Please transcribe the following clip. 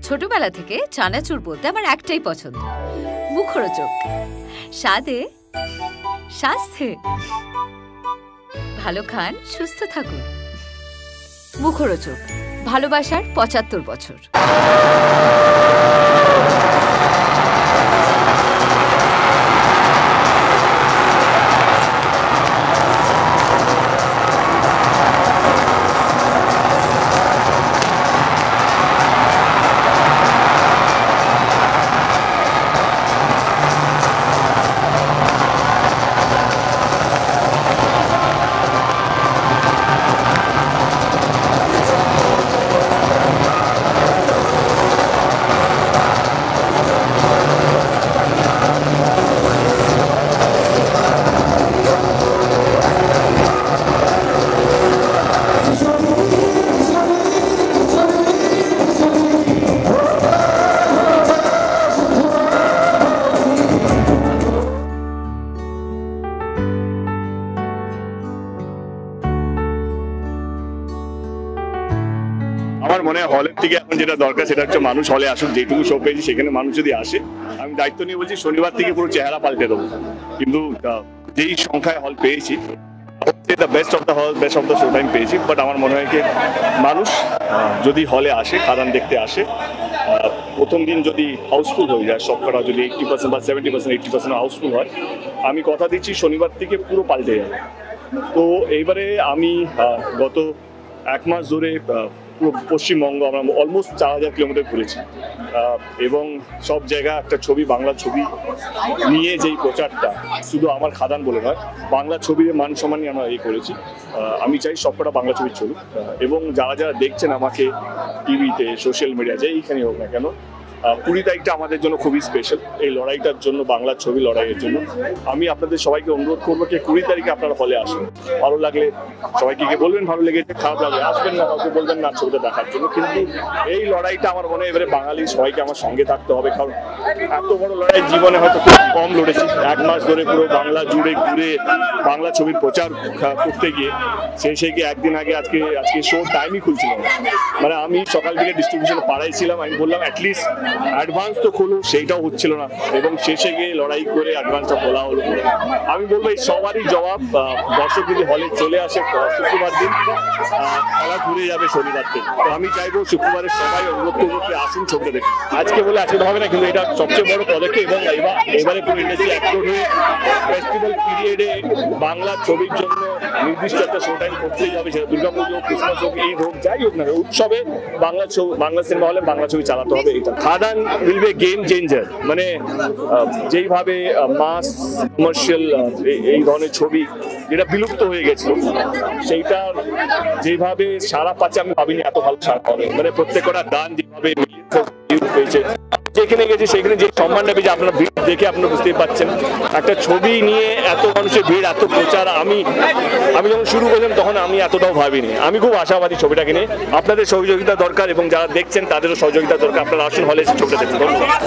ছোটবেলা থেকে চানাচুর বলতে আমার একটাই পছন্দ, মুখরোচক, স্বাদে স্বাস্থ্যে। ভালো খান, সুস্থ থাকুন। মুখরোচক, ভালোবাসার ৭৫ বছর। আমার মনে হয় হলের থেকে এখন যেটা দরকার সেটা হচ্ছে মানুষ হলে আসুক। যেটুকু শো পেয়েছি সেখানে মানুষ যদি আসে, আমি দায়িত্ব নিয়ে বলছি শনিবার থেকে পুরো চেহারা পাল্টে দেবো। কিন্তু যেই সংখ্যায় হল পেয়েছি, best of the hall, best of the show time পেয়েছি। বাট আমার মনে হয় কি মানুষ যদি হলে আসে, খাদান দেখতে আসে, প্রথম দিন যদি হাউসফুল হয়ে যায়, সবকটা যদি 80% বা 70%, 80% হাউসফুল হয়, আমি কথা দিচ্ছি শনিবার থেকে পুরো পাল্টে যাবে। তো এইবারে আমি গত 1 মাস ধরে পুরো পশ্চিমবঙ্গ আমরা অলমোস্ট 4000 কিলোমিটার ঘুরেছি এবং সব জায়গায় একটা ছবি, বাংলা ছবি নিয়ে যেই প্রচারটা, শুধু আমার খাদান বলে নয়, বাংলা ছবির মান সম্মান নিয়ে আমরা করেছি। আমি চাই সবকটা বাংলা ছবি চলুক এবং যারা যারা দেখছেন আমাকে টিভিতে, সোশ্যাল মিডিয়া, যেইখানে হোক না কেন, 20 তারিখটা আমাদের জন্য খুবই স্পেশাল। এই লড়াইটার জন্য, বাংলা ছবি লড়াইয়ের জন্য আমি আপনাদের সবাইকে অনুরোধ করবো যে 20 তারিখে আপনারা হলে আসুন। ভালো লাগলে সবাইকে গিয়ে বলবেন, ভালো লেগেছে, খারাপ লাগলে আসবেন না, কাউকে বলবেন না ছবিটা দেখার জন্য। কিন্তু এই লড়াইটা আমার মনে হয় এবারে বাঙালি সবাইকে আমার সঙ্গে থাকতে হবে, কারণ এত বড় লড়াই জীবনে হয়তো খুব কম লড়েছি। 1 মাস ধরে পুরো বাংলা জুড়ে ঘুরে বাংলা ছবির প্রচার করতে গিয়ে সেই একদিন আগে আজকে শো টাইমই খুলছিল না। মানে আমি সকাল থেকে ডিস্ট্রিবিউশন পাড়াই ছিলাম, আমি বললাম অ্যাটলিস্ট অ্যাডভান্স তো খুলুন, সেইটাও হচ্ছিল না এবং শেষে গিয়ে লড়াই করে অ্যাডভান্সটা খোলা হলো। আমি বলবো এই সবারই জবাব, দর্শক যদি হলে চলে আসে শুক্রবার দিন, খেলা ঘুরে যাবে শনিবার দিন। তো আমি চাইবো শুক্রবারের সবাই অনুরোধ করবো আসুন ছবিটা দেখুন। আজকে বলে আজকে হবে না, কিন্তু এটা সবচেয়ে বড় পদক্ষেপ এবং এবারে পুরো ইন্ডাস্ট্রি অ্যাক্টর হয়ে ফেস্টিভ্যাল পিরিয়ডে বাংলা ছবির জন্য নির্দিষ্ট একটা শো টাইম করতেই হবে। সেটা দুর্গাপুজো, ক্রিসমাস হোক, ঈদ হোক, যাই হোক না, উৎসবে বাংলা সিনেমা হলে বাংলা ছবি চালাতে হবে। এটা খাদান উইল বি গেম চেঞ্জার। মানে যেইভাবে মাস কমার্শিয়াল এই ধরনের ছবি যেটা বিলুপ্ত হয়ে গেছিল, সেইটা যেভাবে সারা পাচ্ছে আমি ভাবিনি এত ভালো সারা পাবে। মানে প্রত্যেকটা গান যেভাবে পেয়েছে, যেখানে গেছে সেখানে যে সম্মানটা পেয়েছে, আপনারা ভিড় দেখে আপনারা বুঝতেই পারছেন। একটা ছবি নিয়ে এত মানুষের ভিড়, এত প্রচার, আমি যখন শুরু করলাম তখন আমি এতটাও ভাবিনি। আমি খুব আশাবাদী ছবিটাকে নিয়ে। আপনাদের সহযোগিতা দরকার এবং যারা দেখছেন তাদেরও সহযোগিতা দরকার। আপনারা আসুন হলে এসে ছবিটা দেখুন। ধন্যবাদ।